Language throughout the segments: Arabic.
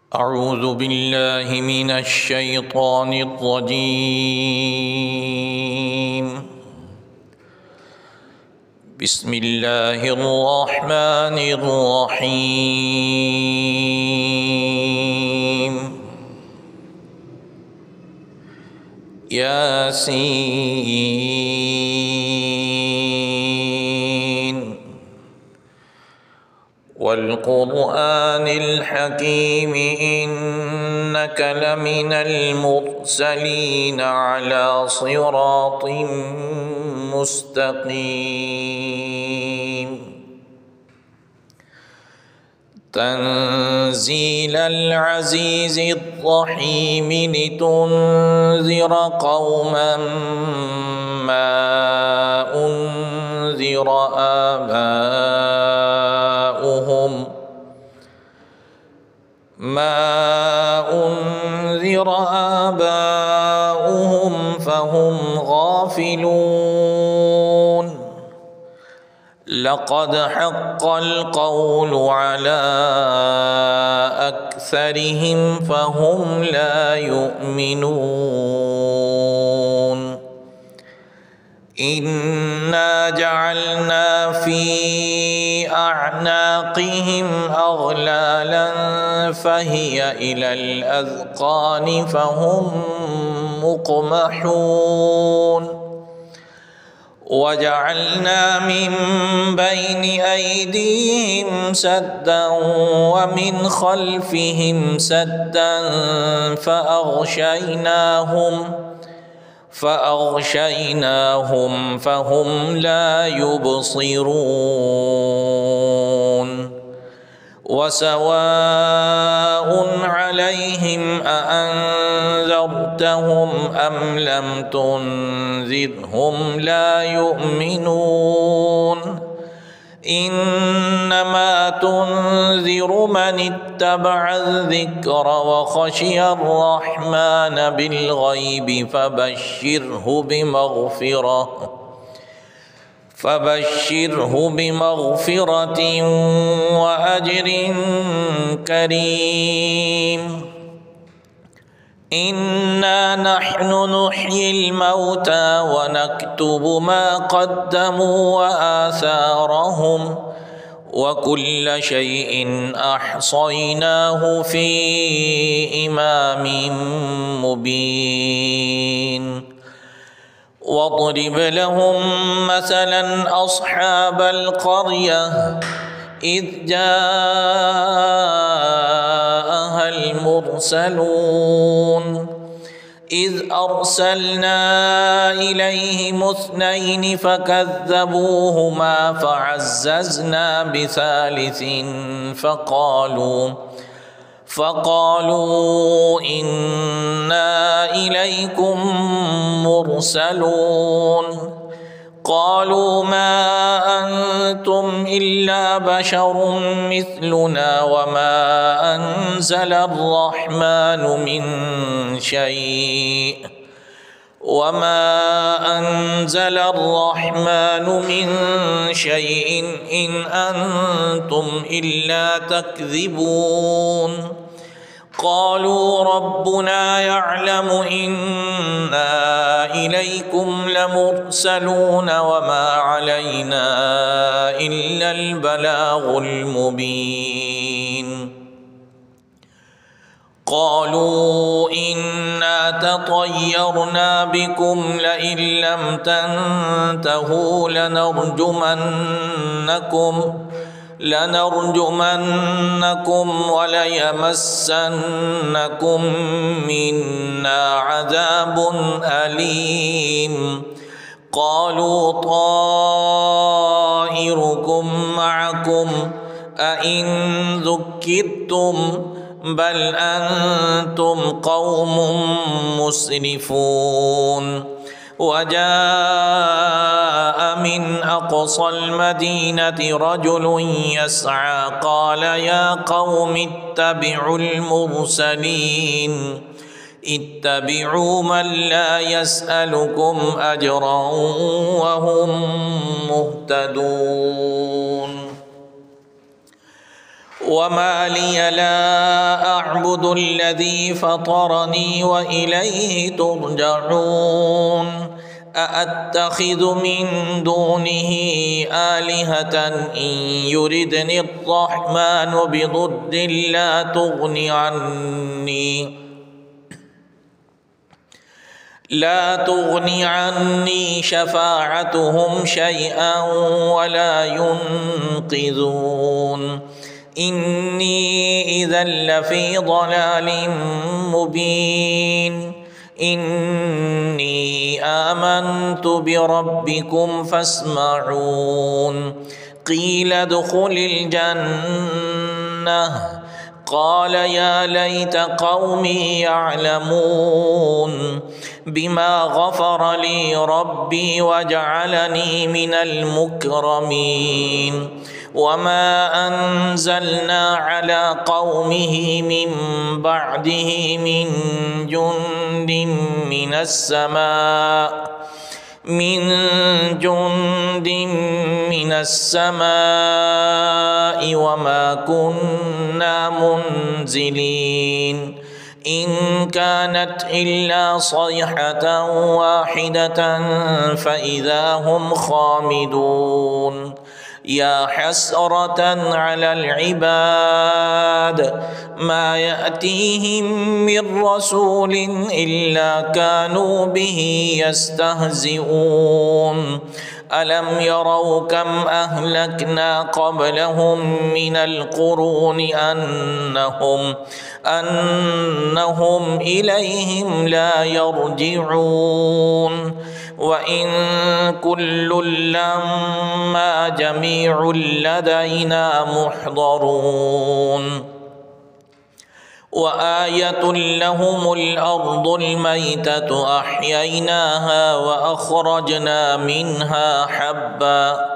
أعوذ بالله من الشيطان الرجيم. بسم الله الرحمن الرحيم. ياسين والقرآن الحكيم إنك لمن المرسلين على صراط مستقيم. تنزيل العزيز الرحيم لتنذر قوما ما أنذر آباؤهم فهم غافلون. لقد حق القول على أكثرهم فهم لا يؤمنون. إنا جعلنا في أعناقهم أغلالا فهي إلى الأذقان فهم مقمحون. وجعلنا من بين أيديهم سدا ومن خلفهم سدا فأغشيناهم فهم لا يبصرون. وسواء عليهم أأنذرتهم أم لم تنذرهم لا يؤمنون. إنما تنذر من اتبع الذكر وخشي الرحمن بالغيب فبشره بمغفرة وأجر كريم. إنا نحن نحيي الموتى ونكتب ما قدموا وآثارهم وكل شيء أحصيناه في إمام مبين. واضرب لهم مثلا أصحاب القرية إذ جاءها المرسلون إذ أرسلنا إليهم اثنين فكذبوهما فعززنا بثالث فقالوا إنا إليكم مرسلون. قالوا ما أنتم إلا بشر مثلنا وما أنزل الرحمن من شيء إن أنتم إلا تكذبون. قالوا ربنا يعلم إنا إليكم لمرسلون وما علينا إلا البلاغ المبين. قالوا إنا تطيرنا بكم لئن لم تنتهوا لنرجمنكم وليمسنكم منا عذاب أليم. قالوا طائركم معكم أئن ذكرتم بل أنتم قوم مسرفون. وجاء من أقصى المدينة رجل يسعى قال يا قوم اتبعوا المرسلين اتبعوا من لا يسألكم أجرا وهم مهتدون. وما لي لا أعبد الذي فطرني وإليه ترجعون أأتخذ من دونه آلهة إن يردني الرحمن بضر لا تغني عني شفاعتهم شيئا ولا ينقذون إني إذا لفي ضلال مبين إني آمنت بربكم فاسمعون قيل ادخل الجنة قال يا ليت قومي يعلمون بما غفر لي ربي وجعلني من المكرمين وما أنزلنا على قومه من بعده من جند من السماء وما كنا منزلين إن كانت إلا صيحة واحدة فإذا هم خامدون يا حسرة على العباد ما يأتيهم من رسول إلا كانوا به يستهزئون ألم يروا كم أهلكنا قبلهم من القرون أنهم إليهم لا يرجعون وإن كل لما جميع لدينا محضرون وآية لهم الأرض الميتة أحييناها وأخرجنا منها حبا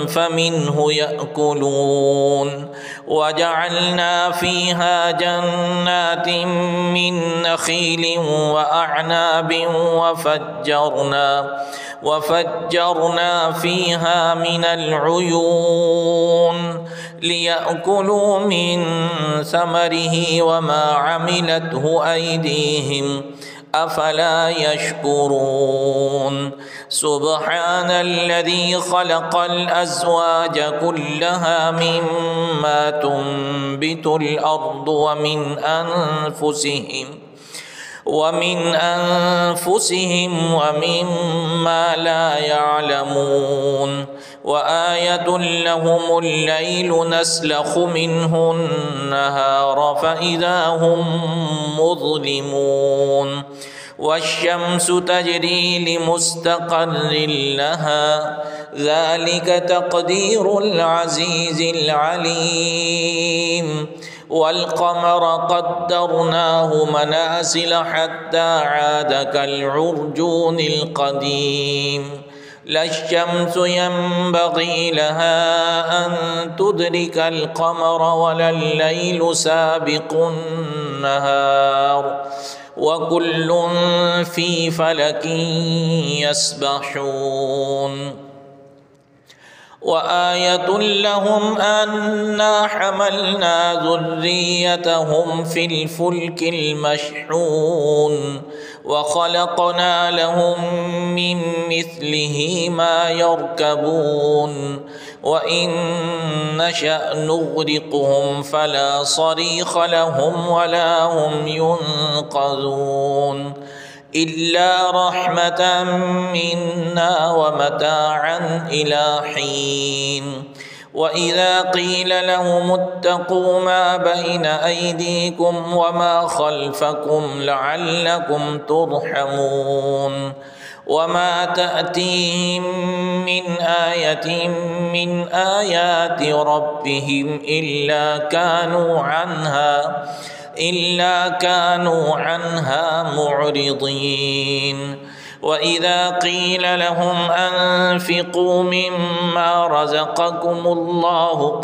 فمنه يأكلون وجعلنا فيها جنات من نخيل وأعناب وفجرنا فيها من العيون ليأكلوا من ثمره وما عملته أيديهم أفلا يشكرون سبحان الذي خلق الأزواج كلها مما تنبت الأرض ومن أنفسهم ومما لا يعلمون وآية لهم الليل نسلخ منه النهار فإذا هم مظلمون والشمس تجري لمستقر لها ذلك تقدير العزيز العليم والقمر قدرناه منازل حتى عاد كالعرجون القديم لا الشمس ينبغي لها أن تدرك القمر ولا الليل سابق النهار وكل في فلك يسبحون وآية لهم أنا حملنا ذريتهم في الفلك المشحون وخلقنا لهم من مثله ما يركبون وإن نشأ نغرقهم فلا صريخ لهم ولا هم ينقذون إلا رحمة منا ومتاعا إلى حين وإذا قيل لهم اتقوا ما بين أيديكم وما خلفكم لعلكم ترحمون وما تأتيهم من آية من آيات ربهم إلا كانوا عنها معرضين وإذا قيل لهم أنفقوا مما رزقكم الله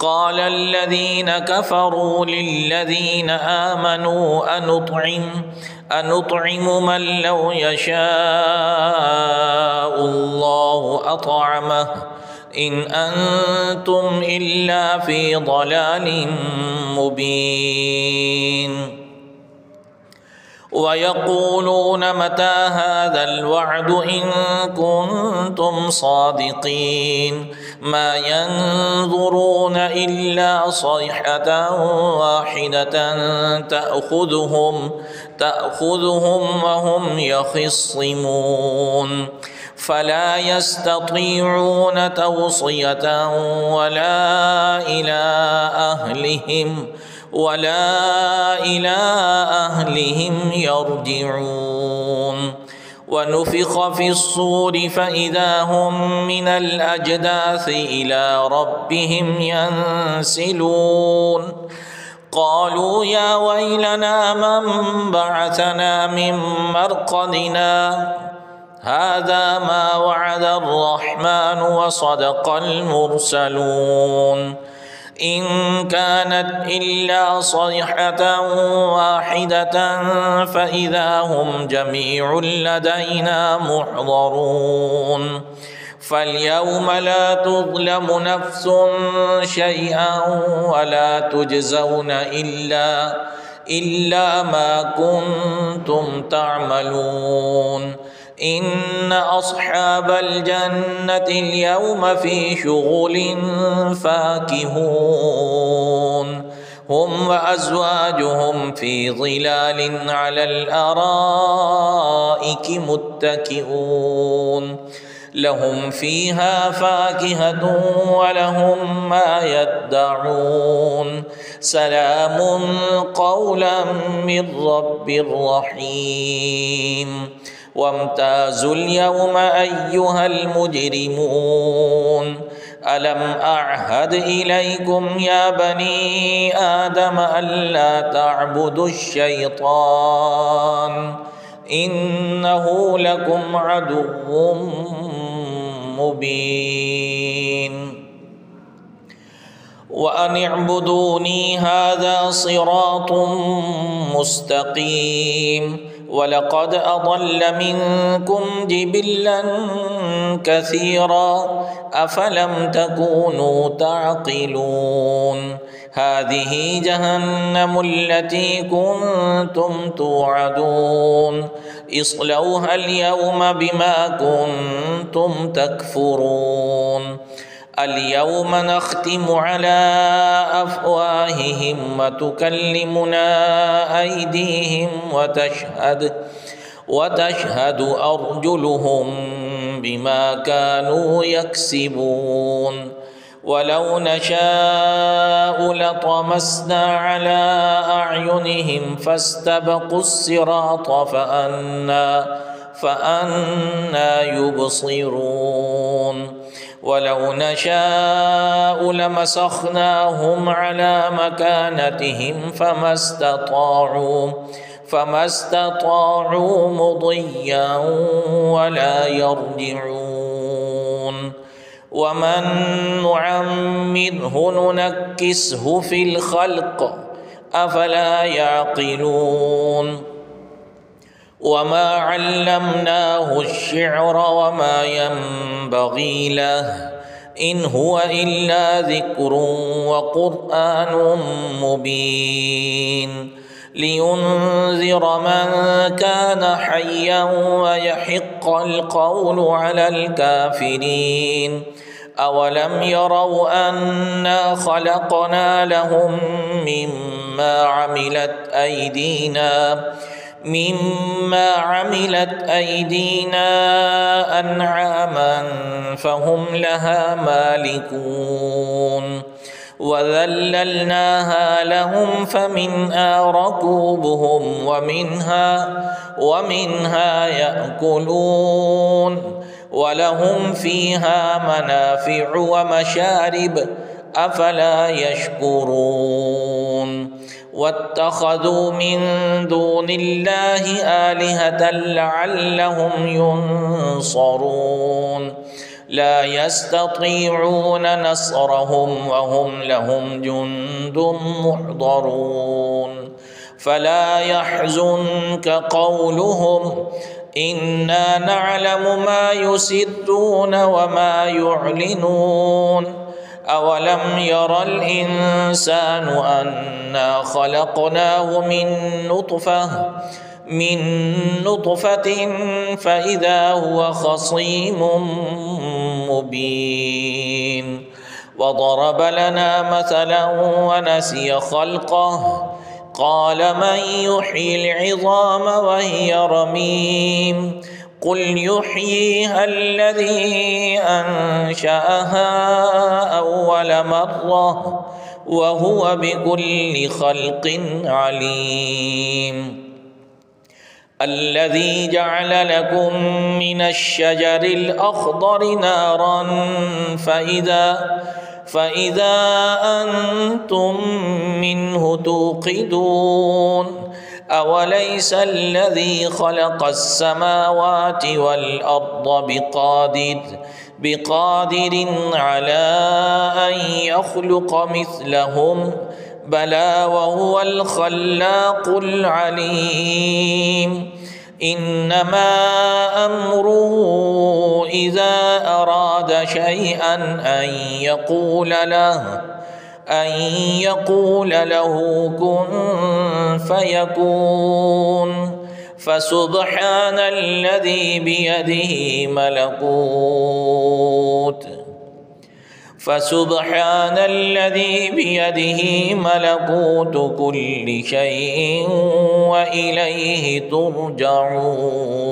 قال الذين كفروا للذين آمنوا أنطعم من لو يشاء الله أطعمه إن أنتم إلا في ضلال مبين ويقولون متى هذا الوعد إن كنتم صادقين ما ينظرون إلا صيحة واحدة تأخذهم وهم يخصمون فلا يستطيعون توصية ولا إلى أهلهم يرجعون ونفخ في الصور فإذا هم من الأجداث إلى ربهم ينسلون قالوا يا ويلنا من بعثنا من مرقدنا هذا ما وعد الرحمن وصدق المرسلون إن كانت إلا صيحة واحدة فإذا هم جميع لدينا محضرون فاليوم لا تظلم نفس شيئا ولا تجزون إلا ما كنتم تعملون إن أصحاب الجنة اليوم في شغل فاكهون هم وأزواجهم في ظلال على الأرائك متكئون لهم فيها فاكهة ولهم ما يدعون سلام قولا من رب رحيم وامتازوا اليوم أيها المجرمون ألم أعهد إليكم يا بني آدم ألا تعبدوا الشيطان إنه لكم عدو مبين وأن اعبدوني هذا صراط مستقيم ولقد أضل منكم جبلا كثيرا أفلم تكونوا تعقلون هذه جهنم التي كنتم توعدون اصلوها اليوم بما كنتم تكفرون اليوم نختم على أفواههم وتكلمنا أيديهم وتشهد أرجلهم بما كانوا يكسبون ولو نشاء لطمسنا على أعينهم فاستبقوا الصراط فأنى يبصرون ولو نشاء لمسخناهم على مكانتهم فما استطاعوا مضيا ولا يرجعون ومن نعمره ننكسه في الخلق أفلا يعقلون وما علمناه الشعر وما ينبغي له إن هو إلا ذكر وقرآن مبين لينذر من كان حيا ويحق القول على الكافرين أولم يروا أنا خلقنا لهم مما عملت أيدينا أنعاما فهم لها مالكون وذللناها لهم فمنها ركوبهم ومنها يأكلون ولهم فيها منافع ومشارب أفلا يشكرون واتخذوا من دون الله آلهة لعلهم ينصرون لا يستطيعون نصرهم وهم لهم جند محضرون فلا يحزنك قولهم إنا نعلم ما يسرون وما يعلنون أولم ير الإنسان أنا خلقناه من نطفة فإذا هو خصيم مبين وضرب لنا مثلا ونسي خلقه قال من يحيي العظام وهي رميم قل يحييها الذي أنشأها أول مرة وهو بكل خلق عليم الذي جعل لكم من الشجر الأخضر نارا فإذا أنتم منه توقدون أوليس الذي خلق السماوات والأرض بقادر على أن يخلق مثلهم بلى وهو الخلاق العليم إنما أمره إذا أراد شيئا أن يقول له كن فيكون فسبحان الذي بيده ملكوت كل شيء وإليه ترجعون.